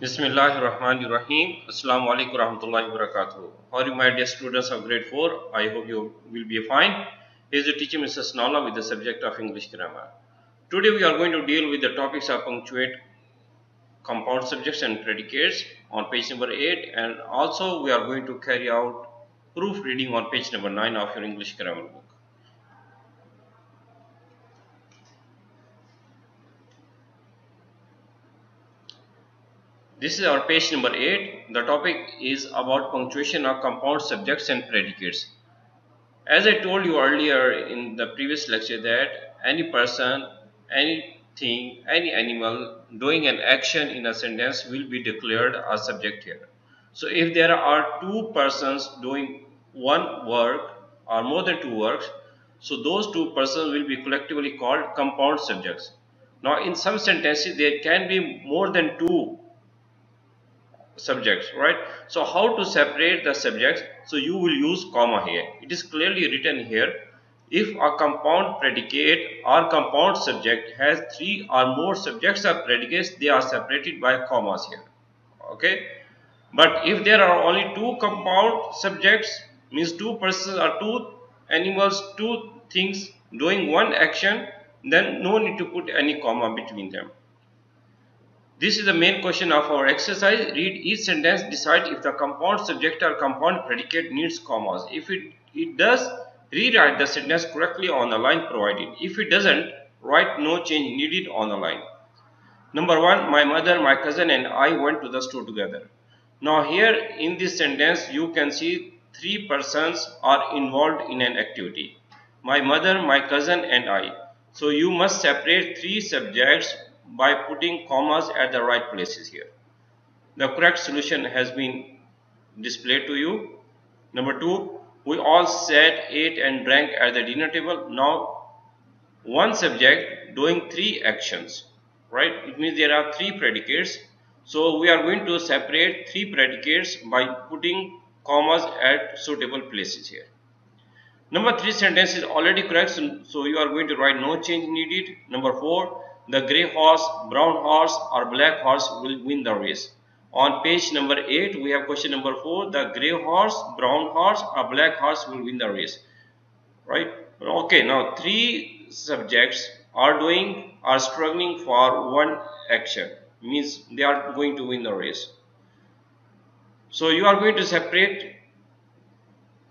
Bismillahirrahmanirrahim. Assalamu alaikum warahmatullahi wabarakatuh. How are you, my dear students of grade 4? I hope you will be fine. Here is the teacher Mr. Snala with the subject of English grammar. Today we are going to deal with the topics of punctuate, compound subjects and predicates on page number 8, and also we are going to carry out proofreading on page number 9 of your English grammar book. This is our page number 8. The topic is about punctuation of compound subjects and predicates. As I told you earlier in the previous lecture that any person, anything, any animal doing an action in a sentence will be declared a subject here. So if there are two persons doing one work or more than two works, so those two persons will be collectively called compound subjects. Now in some sentences there can be more than two subjects, right? So how to separate the subjects? So you will use comma here. It is clearly written here, if a compound predicate or compound subject has three or more subjects or predicates, they are separated by commas here. Okay, but if there are only two compound subjects, means two persons or two animals, two things doing one action, then no need to put any comma between them. This is the main question of our exercise. Read each sentence, decide if the compound subject or compound predicate needs commas. If it does, rewrite the sentence correctly on the line provided. If it doesn't, write no change needed on the line. Number 1, my mother, my cousin and I went to the store together. Now here in this sentence you can see three persons are involved in an activity. My mother, my cousin and I. So you must separate three subjects by putting commas at the right places here. The correct solution has been displayed to you. Number 2, we all sat, ate and drank at the dinner table. Now one subject doing three actions, right? It means there are three predicates. So we are going to separate three predicates by putting commas at suitable places here. Number 3 sentence is already correct, so you are going to write no change needed. Number 4, the grey horse, brown horse or black horse will win the race. On page number 8 we have question number 4, the grey horse, brown horse or black horse will win the race, right? Okay, now three subjects are struggling for one action, means they are going to win the race. So you are going to separate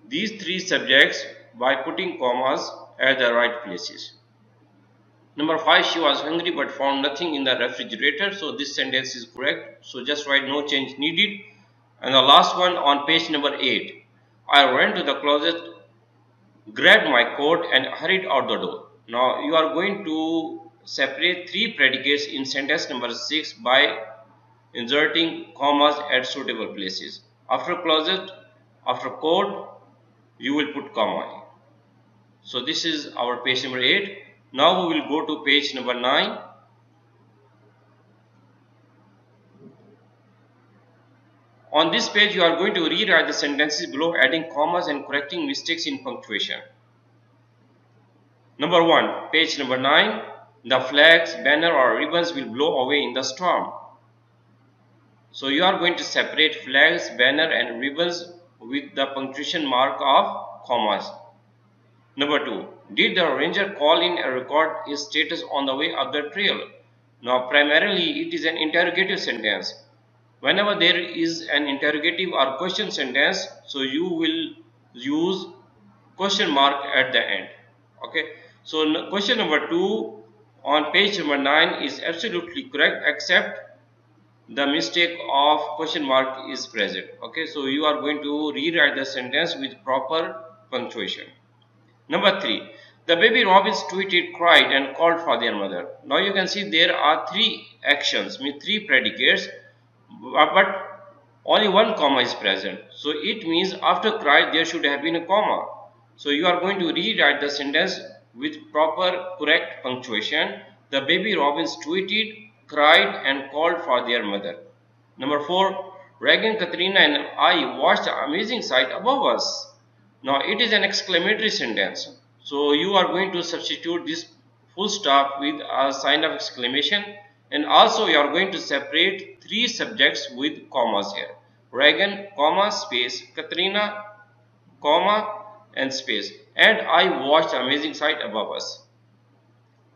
these three subjects by putting commas at the right places. Number 5, she was hungry but found nothing in the refrigerator. So this sentence is correct. So just write no change needed. And the last one on page number 8, I ran to the closet, grabbed my coat and hurried out the door. Now you are going to separate three predicates in sentence number 6 by inserting commas at suitable places. After closet, after coat, you will put comma. So this is our page number 8. Now we will go to page number 9. On this page you are going to rewrite the sentences below, adding commas and correcting mistakes in punctuation. Number 1, page number 9, the flags, banner or ribbons will blow away in the storm. So you are going to separate flags, banner and ribbons with the punctuation mark of commas. Number 2, did the ranger call in and record his status on the way up the trail? Now primarily it is an interrogative sentence. Whenever there is an interrogative or question sentence, so you will use question mark at the end. Okay, so question number 2 on page number 9 is absolutely correct, except the mistake of question mark is present. Okay, so you are going to rewrite the sentence with proper punctuation. Number 3, the baby robins tweeted, cried and called for their mother. Now you can see there are three actions, means three predicates, but only one comma is present. So it means after cried there should have been a comma. So you are going to rewrite the sentence with proper correct punctuation. The baby robins tweeted, cried and called for their mother. Number 4, Reagan, Katrina and I watched the amazing sight above us. Now it is an exclamatory sentence. So you are going to substitute this full stop with a sign of exclamation, and also you are going to separate three subjects with commas here. Reagan, comma, space, Katrina, comma and space, and I watched the amazing sight above us.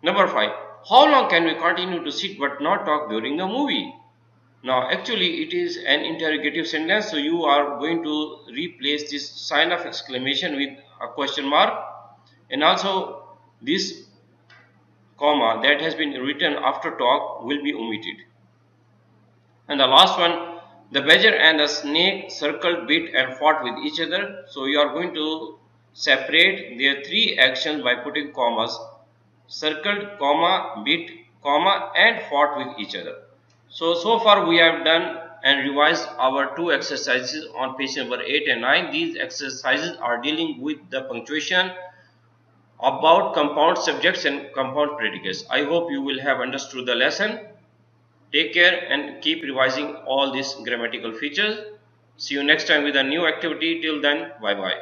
Number 5. How long can we continue to sit but not talk during the movie? Now actually it is an interrogative sentence, so you are going to replace this sign of exclamation with a question mark, and also this comma that has been written after talk will be omitted. And the last one, the badger and the snake circled, bit and fought with each other. So you are going to separate their three actions by putting commas: circled, comma, bit, comma and fought with each other. So far we have done and revised our two exercises on page number 8 and 9. These exercises are dealing with the punctuation about compound subjects and compound predicates. I hope you will have understood the lesson. Take care and keep revising all these grammatical features. See you next time with a new activity. Till then, bye bye.